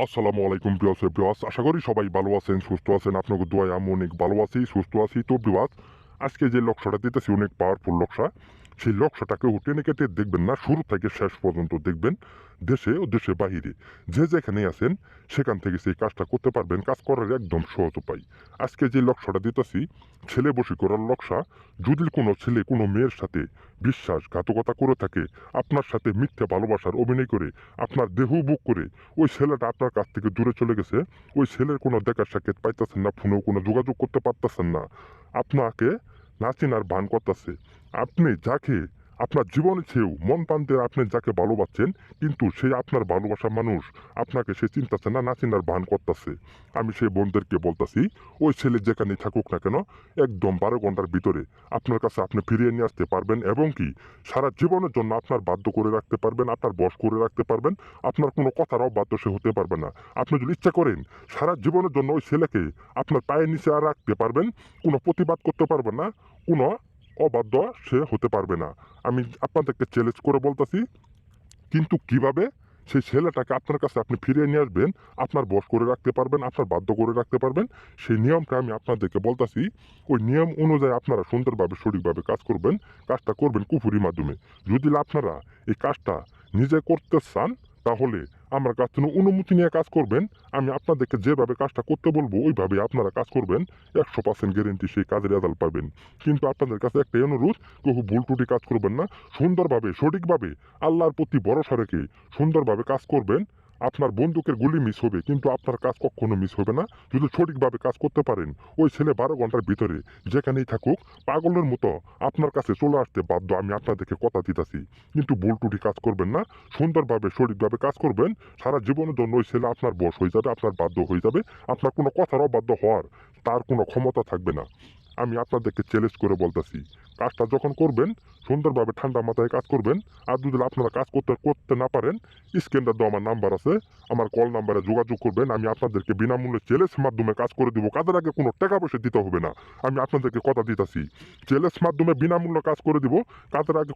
আসসালামু আলাইকুম ভিউয়ার্স, আশা করি সবাই ভালো আছেন, সুস্থ আছেন। আপনাকে দোয়ায় আমি অনেক ভালো আছি, সুস্থ আছি। তো ভিউয়ার্স, আজকে যে লক্ষ্যটা দিতেছি অনেক পাওয়ারফুল লক্ষ্য। সেই লক্ষ্যটাকে টেনে কেটে দেখবেন না, শুরু থেকে শেষ পর্যন্ত দেখবেন। দেশে ও দেশে বাহিরে যে যেখানে আছেন সেখান থেকে সেই কাজটা করতে পারবেন। কাজ করার একদম সহজ উপায়। আজকে যে লক্ষ্যটা দিতেছি, ছেলে বশী করার লক্ষ্য। যদি কোনো ছেলে কোনো মেয়ের সাথে বিশ্বাসঘাতকতা করে থাকে, আপনার সাথে মিথ্যা ভালোবাসার অভিনয় করে, আপনার দেহ বুক করে ওই ছেলেটা আপনার কাছ থেকে দূরে চলে গেছে, ওই ছেলের কোনো দেখা সাক্ষাৎ পাইতেছেন না, ফোনেও কোনো যোগাযোগ করতে পারতেছেন না, আপনাকে না চেনার ভান করতেছে, আপনি যাকে আপনার জীবনে চেয়েও মন প্রান্তে আপনি যাকে ভালোবাসছেন, কিন্তু সেই আপনার ভালোবাসা মানুষ আপনাকে সে চিনতেছে না, না চিনার ভান করতেছে, আমি সেই বোনদেরকে বলতেছি, ওই ছেলে যেখানে থাকুক না কেন, একদম 12 ঘন্টার ভিতরে আপনার কাছে আপনি ফিরিয়ে নিয়ে আসতে পারবেন, এবং কি সারা জীবনের জন্য আপনার বাধ্য করে রাখতে পারবেন, আপনার বশ করে রাখতে পারবেন। আপনার কোনো কথার অবাধ্য সে হতে পারবে না। আপনি যদি ইচ্ছা করেন সারা জীবনের জন্য ওই ছেলেকে আপনার পায়ের নিচে আর রাখতে পারবেন, কোনো প্রতিবাদ করতে পারবেন না, কোনো অবাধ্য সে হতে পারবে না। আমি আপনাদেরকে চ্যালেঞ্জ করে বলতেছি, কিন্তু কিভাবে সেই ছেলেটাকে আপনার কাছে আপনি ফিরিয়ে নিয়ে আসবেন, আপনার বশ করে রাখতে পারবেন, আপনার বাধ্য করে রাখতে পারবেন, সেই নিয়মটা আমি আপনাদেরকে বলতেছি। ওই নিয়ম অনুযায়ী আপনারা সুন্দরভাবে সঠিকভাবে কাজ করবেন। কাজটা করবেন কুফুরির মাধ্যমে। যদি আপনারা এই কাজটা নিজে করতে চান, তাহলে আমার কাছ থেকে অনুমতি নিয়ে কাজ করবেন। আমি আপনাদেরকে যেভাবে কাজটা করতে বলবো ওইভাবে আপনারা কাজ করবেন, 100% গ্যারেন্টি সেই কাজের রেজাল্ট পাবেন। কিন্তু আপনাদের কাছে একটাই অনুরোধ, বহু ভুল ত্রুটি কাজ করবেন না, সুন্দরভাবে সঠিকভাবে আল্লাহর প্রতি ভরসা রেখে সুন্দরভাবে কাজ করবেন। আপনার বন্দুকের গুলি মিস হবে, কিন্তু আপনার কাজ কখনো মিস হবে না যদি সঠিকভাবে কাজ করতে পারেন। ওই ছেলে 12 ঘন্টার ভিতরে যেখানেই থাকুক, পাগলের মতো আপনার কাছে চলে আসতে বাধ্য, আমি আপনাদেরকে কথা দিতেছি। কিন্তু ভুল ত্রুটি কাজ করবেন না, সুন্দরভাবে সঠিকভাবে কাজ করবেন। সারা জীবনের জন্য ওই ছেলে আপনার বশ হয়ে যাবে, আপনার বাধ্য হয়ে যাবে। আপনার কোনো কথার অবাধ্য হওয়ার তার কোনো ক্ষমতা থাকবে না। আমি আপনাদেরকে চ্যালেঞ্জ করে বলতেছি, কাজটা যখন করবেন সুন্দরভাবে ঠান্ডা মাথায় কাজ করবেন। আর যদি আপনারা কাজ করতে করতে না পারেন, স্ক্রিনটা তো আমার নাম্বার আছে, আমার কল নাম্বারে যোগাযোগ করবেন। আমি আপনাদেরকে বিনামূল্যে চ্যালেঞ্জ মাধ্যমে কাজ করে দিব। কাজের আগে কোনো টাকা পয়সা দিতে হবে না, আমি আপনাদেরকে কথা দিতেছি। চ্যালেঞ্জ মাধ্যমে বিনামূল্যে কাজ করে দিব, কাজের আগে